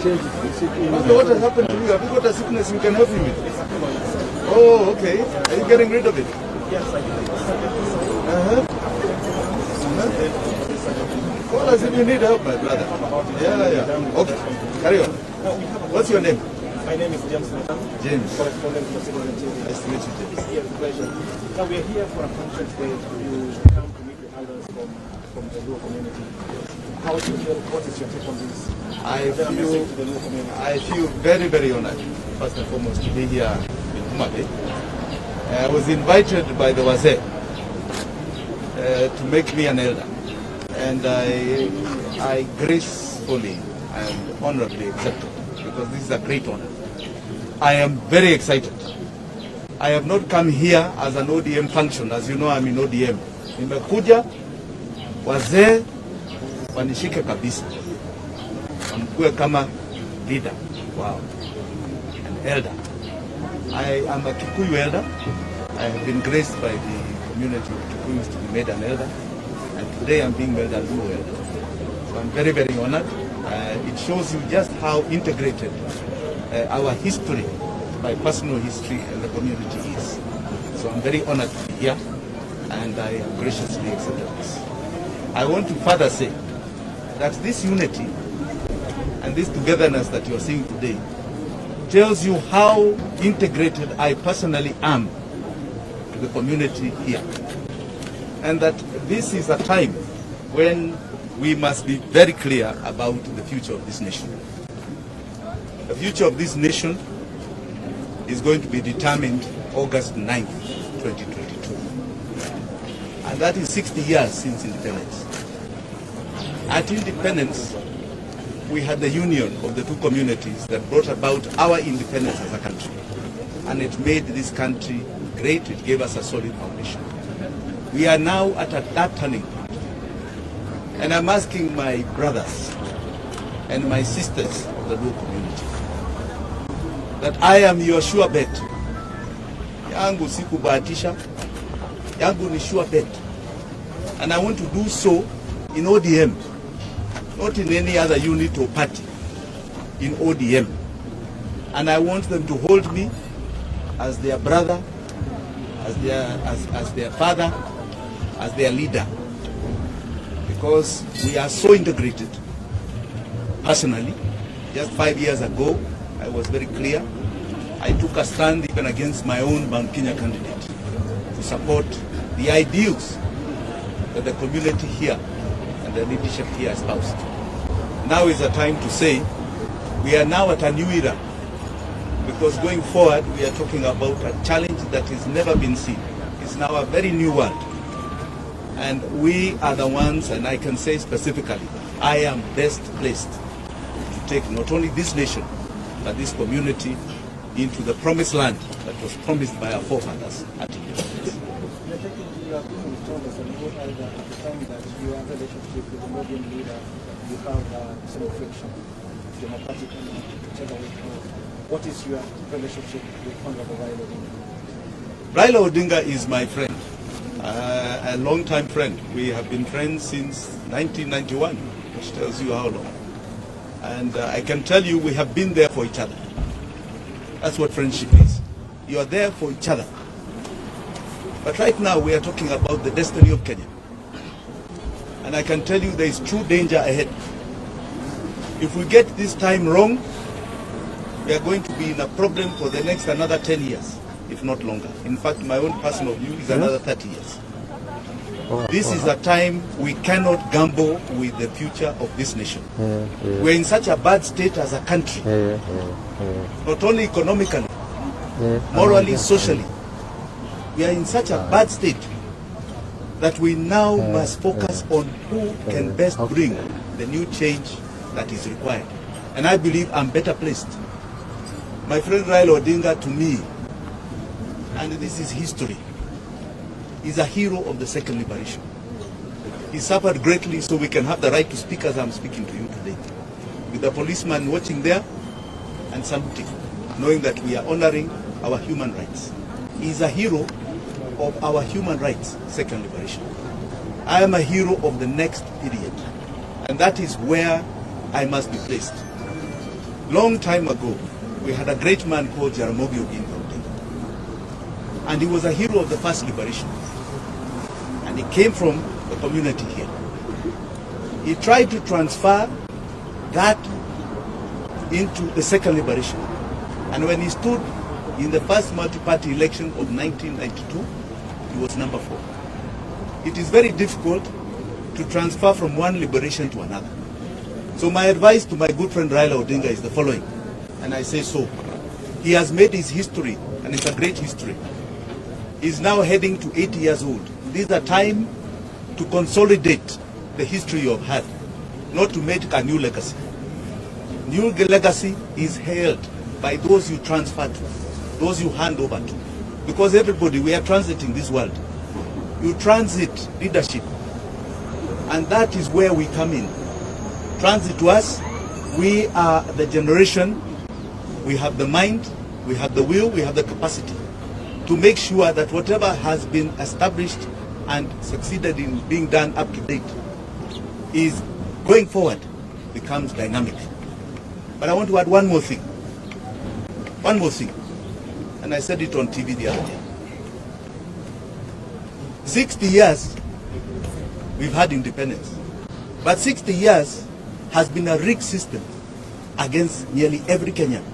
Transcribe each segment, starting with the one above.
What has happened to you? Have you got a sickness you can help me with? Oh, okay. Are you getting rid of it? Yes, I do. Call us if you need help, my brother. Yeah. Okay, carry on. What's your name? My name is James. James. Correspondent for Citizen TV. Nice to meet you, James. Yes, pleasure. Now we are here for a function today to come to meet the elders from the Luo community. How do you feel? What is your take on this? I feel very, very honored, first and foremost, to be here in Homabay. I was invited by the Wazee to make me an elder, and I gracefully and honorably accepted, because this is a great honor. I am very excited. I have not come here as an ODM function. As you know, I'm in ODM. Nimekuja wazee wanishike kabisa, wamkuwe kama leader. Wow, an elder. I am a Kikuyu elder. I have been graced by the community of Kikuyus to be made an elder, and today I'm being made a Luo elder. So I'm very, very honored. It shows you just how integrated our history, my personal history, and the community is. So I'm very honored to be here, and I have graciously accepted this. I want to further say that this unity and this togetherness that you are seeing today tells you how integrated I personally am to the community here. And that this is a time when we must be very clear about the future of this nation. The future of this nation is going to be determined August 9th, 2022. And that is 60 years since independence. At independence, we had the union of the two communities that brought about our independence as a country. And it made this country great. It gave us a solid foundation. We are now at that turning point. And I'm asking my brothers and my sisters of the Luo community that I am your sure bet. Yangu si kubahatisha, yangu ni sure bet. And I want to do so in ODM, not in any other unit or party, in ODM. And I want them to hold me as their brother, as their father, as their leader. Because we are so integrated. Personally, just 5 years ago, I was very clear. I took a stand even against my own Mount Kenya candidate to support the ideals that the community here and the leadership here espoused. Now is the time to say we are now at a new era, because going forward we are talking about a challenge that has never been seen. It's now a very new world. And we are the ones, and I can say specifically, I am best placed to take not only this nation, but this community into the promised land that was promised by our forefathers at independence. You have been told as a Luo elder at the time that your relationship with the Muslim leader, you have some friction, democratic and whichever way. What is your relationship with Honorable Raila Odinga? Raila Odinga is my friend. A long-time friend. We have been friends since 1991, which tells you how long. And I can tell you we have been there for each other. That's what friendship is. You are there for each other. But right now we are talking about the destiny of Kenya. And I can tell you there is true danger ahead. If we get this time wrong, we are going to be in a problem for the next another 10 years. If not longer. In fact, my own personal view is another 30 years. This is a time we cannot gamble with the future of this nation. We're in such a bad state as a country, not only economically, morally, socially. We are in such a bad state that we now must focus on who can best bring the new change that is required. And I believe I'm better placed. My friend Raila Odinga, to me, and this is history, is a hero of the second liberation. He suffered greatly so we can have the right to speak as I'm speaking to you today. With the policeman watching there and saluting, knowing that we are honoring our human rights. He is a hero of our human rights, second liberation. I am a hero of the next period. And that is where I must be placed. long time ago, we had a great man called Jaramogi Oginga Odinga. And he was a hero of the first liberation. And he came from the community here. He tried to transfer that into the second liberation. And when he stood in the first multi-party election of 1992, he was number 4. It is very difficult to transfer from one liberation to another. So my advice to my good friend Raila Odinga is the following, and I say so. He has made his history, and it's a great history. He's now heading to 80 years old. This is a time to consolidate the history you have had, not to make a new legacy. New legacy is held by those you transfer to, those you hand over to. Because everybody, we are transiting this world. You transit leadership, and that is where we come in. Transit to us, we are the generation, we have the mind, we have the will, we have the capacity to make sure that whatever has been established and succeeded in being done up to date is going forward, becomes dynamic. But I want to add one more thing. One more thing. And I said it on TV the other day. 60 years we've had independence. But 60 years has been a rigged system against nearly every Kenyan.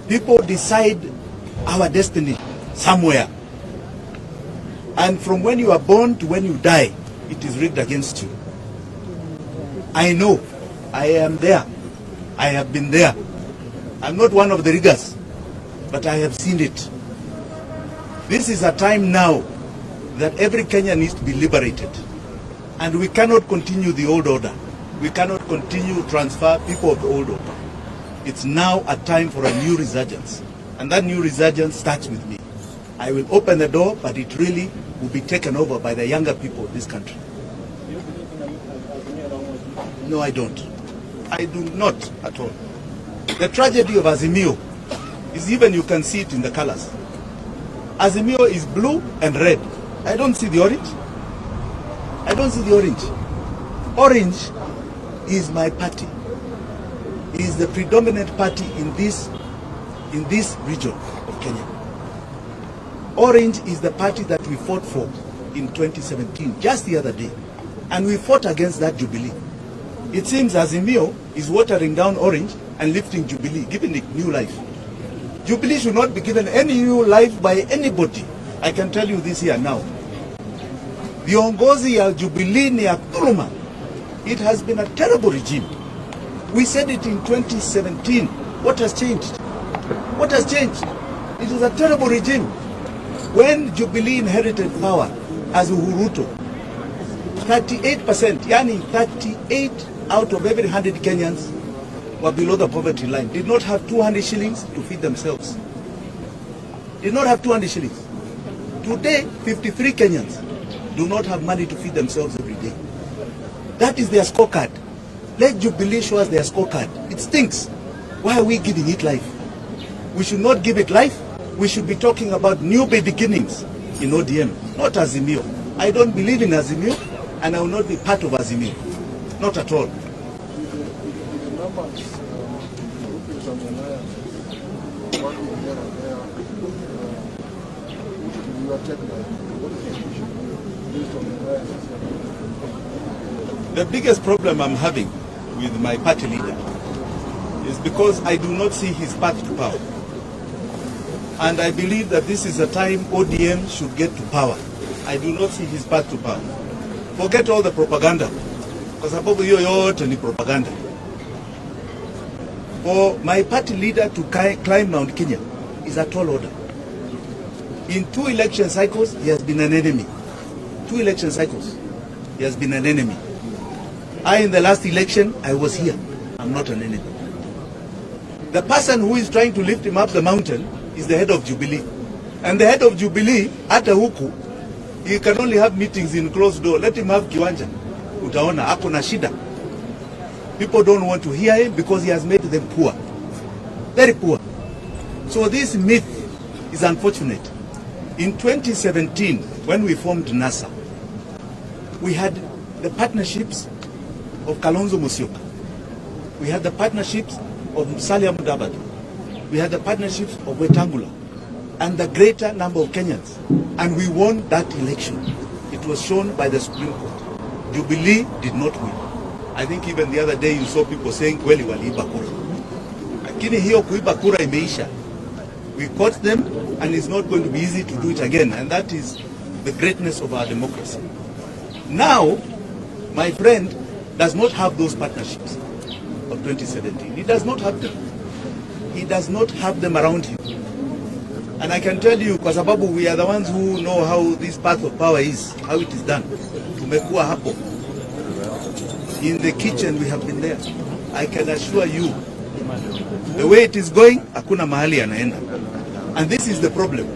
People decide our destiny somewhere. And from when you are born to when you die, it is rigged against you. I know. I am there. I have been there. I'm not one of the riggers, but I have seen it. This is a time now that every Kenyan needs to be liberated. And we cannot continue the old order. We cannot continue to transfer people of the old order. It's now a time for a new resurgence. And that new resurgence starts with me. I will open the door, but it really will be taken over by the younger people of this country. Do you believe in Azimio along with you? No, I don't. I do not at all. The tragedy of Azimio is even you can see it in the colors. Azimio is blue and red. I don't see the orange. I don't see the orange. Orange is my party. It is the predominant party in this region of Kenya. Orange is the party that we fought for in 2017, just the other day. And we fought against that Jubilee. It seems Azimio is watering down Orange and lifting Jubilee, giving it new life. Jubilee should not be given any new life by anybody. I can tell you this here now. Viongozi ya Jubilee ni ya dhuluma. It has been a terrible regime. We said it in 2017. What has changed? What has changed? It was a terrible regime. When Jubilee inherited power as Uhuruto, 38%, yani 38 out of every 100 Kenyans were below the poverty line, did not have 200 shillings to feed themselves. Did not have 200 shillings. Today, 53 Kenyans do not have money to feed themselves every day. That is their scorecard. Let Jubilee show us their scorecard. It stinks. Why are we giving it life? We should not give it life. We should be talking about new beginnings in ODM, not Azimio. I don't believe in Azimio, and I will not be part of Azimio. Not at all. The numbers, groups of the alliance, working here and there, you are taking what is the issue based on the alliance? The biggest problem I'm having with my party leader is because I do not see his path to power. And I believe that this is a time ODM should get to power. I do not see his path to power. Forget all the propaganda. Kwa sababu hiyo yote ni propaganda. For my party leader to climb Mount Kenya is a tall order. In 2 election cycles, he has been an enemy. 2 election cycles, he has been an enemy. In the last election, I was here. I'm not an enemy. The person who is trying to lift him up the mountain is the head of Jubilee. And the head of Jubilee, hata huku, he can only have meetings in closed door. Let him have kiwanja. Utaona, ako na shida. People don't want to hear him because he has made them poor. Very poor. So this myth is unfortunate. In 2017, when we formed NASA, we had the partnerships of Kalonzo Musyoka. We had the partnerships of Musalia Mudavadi. We had the partnerships of Wetangula and the greater number of Kenyans. And we won that election. It was shown by the Supreme Court. Jubilee did not win. I think even the other day you saw people saying, kweli waliiba kura. Lakini hiyo kuiba kura imeisha. We caught them, and it's not going to be easy to do it again. And that is the greatness of our democracy. Now, my friend does not have those partnerships of 2017. He does not have them. He does not have them around him. And I can tell you, kwa sababu we are the ones who know how this path of power is, how it is done. Tumekuwa hapo. In the kitchen we have been there. I can assure you, the way it is going, hakuna mahali anaenda. And this is the problem.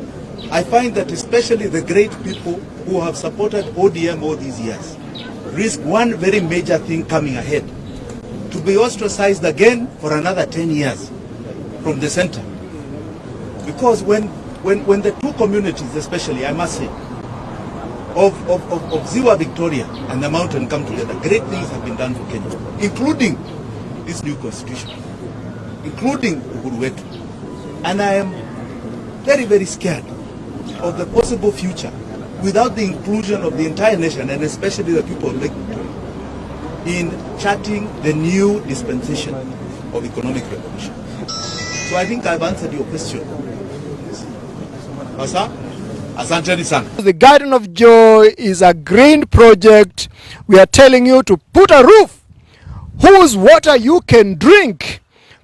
I find that especially the great people who have supported ODM all these years risk one very major thing coming ahead: to be ostracized again for another 10 years from the center. Because when the two communities, especially, I must say, of Ziwa Victoria and the mountain come together, great things have been done for Kenya, including this new constitution, including Uhuru wetu. And I am very, very scared of the possible future without the inclusion of the entire nation, and especially the people of Lake Victoria, in charting the new dispensation of economic revolution. So I think I've answered your question. Asanteni sana. The Garden of Joy is a green project. We are telling you to put a roof whose water you can drink,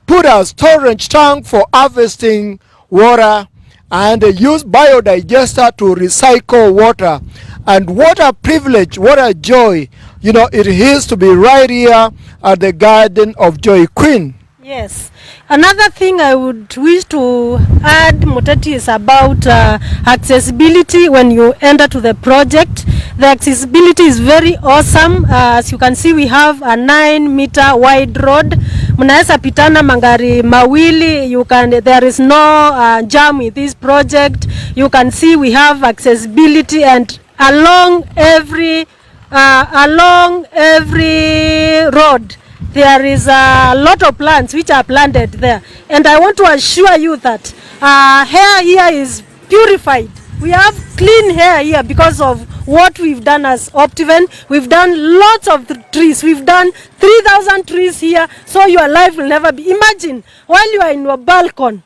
put a storage tank for harvesting water, and use biodigester to recycle water. And what a privilege, what a joy, you know, it is to be right here at the Garden of Joy. Queen. Yes. Another thing I would wish to add, Muteti, is about accessibility when you enter to the project. The accessibility is very awesome. As you can see, we have a 9-meter wide road. Mnaweza pitana magari mawili. There is no jam with this project. You can see we have accessibility, and along every road there is a lot of plants which are planted there. And I want to assure you that hair here is purified. We have clean hair here because of what we've done as Optiven. We've done lots of trees. We've done 3,000 trees here, so your life will never be. Imagine while you are in your balcony,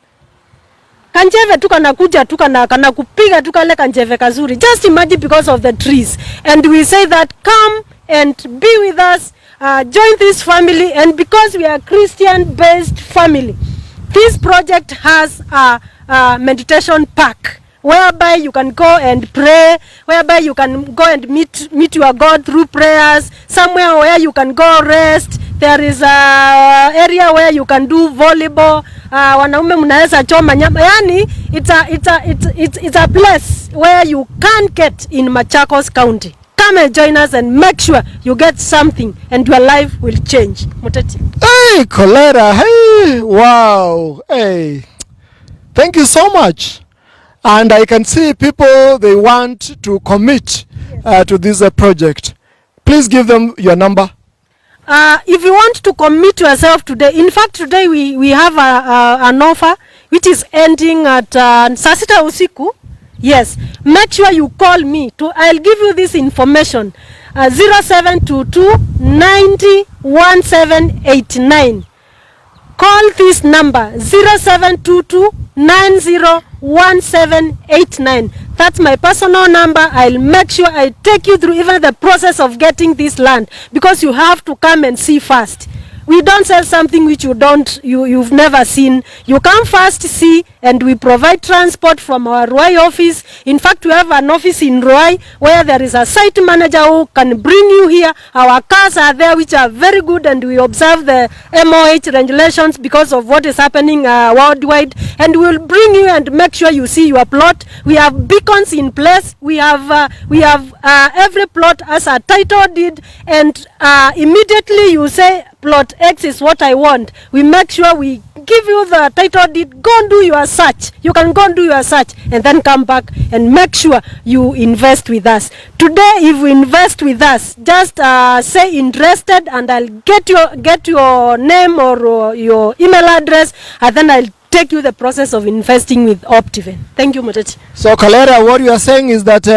kanjeve tu kanakuja tu kanakupiga tu kale kanjeve kazuri. Just imagine, because of the trees. And we say that come and be with us, join this family. And because we are a Christian-based family, this project has a meditation park, whereby you can go and pray, whereby you can go and meet your God through prayers, somewhere where you can go rest. There is a area where you can do volleyball. Wanaume mnaweza choma nyama. Yani it's a place where you can get in Machakos County. Come and join us and make sure you get something and your life will change. Muteti. Hey, Coletta. Hey, wow. Hey, thank you so much. And I can see people, they want to commit to this project. Please give them your number. If you want to commit yourself today, in fact today we have an offer which is ending at Sasita usiku. Yes, make sure you call me. I'll give you this information. 0722 90 1789. Call this number 0722 901789. That's my personal number. I'll make sure I take you through even the process of getting this land, because you have to come and see first. We don't sell something which you've never seen. You come first, see, and we provide transport from our Ruai office. In fact, we have an office in Ruai where there is a site manager who can bring you here. Our cars are there which are very good, and we observe the MOH regulations because of what is happening worldwide. And we will bring you and make sure you see your plot. We have beacons in place. We have every plot as a title deed, and immediately you say plot X is what I want, we make sure we give you the title deed, go and do your search. You can go and do your search and then come back and make sure you invest with us. Today, if you invest with us, just say interested, and I'll get your name or your email address, and then I'll take you the process of investing with Optiven. Thank you, Muteti. So Kalera, what you are saying is that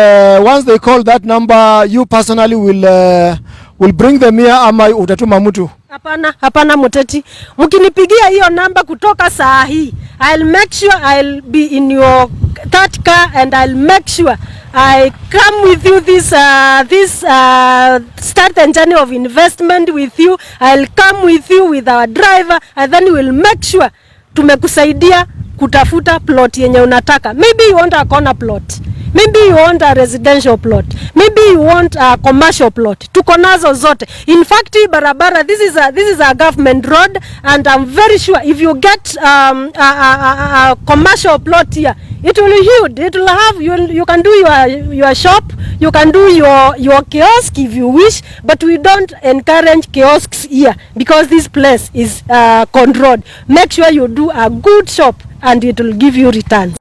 once they call that number, you personally will bring them here, ama utatuma mtu? Hapana Muteti. Mkinipigia hiyo namba kutoka saa hii, I'll make sure I'll be in your that car, and I'll make sure I come with you this start the journey of investment with you. I'll come with you with our driver, and then we'll make sure tumekusaidia kutafuta plot yenye unataka. Maybe you want a corner plot, maybe you want a residential plot, maybe you want a commercial plot. Tuko nazo zote. In fact, barabara, this is a government road, and I'm very sure if you get a commercial plot here, it will be huge. It will have, you can do your shop, you can do your kiosk if you wish, but we don't encourage kiosks here because this place is controlled. Make sure you do a good shop and it will give you returns.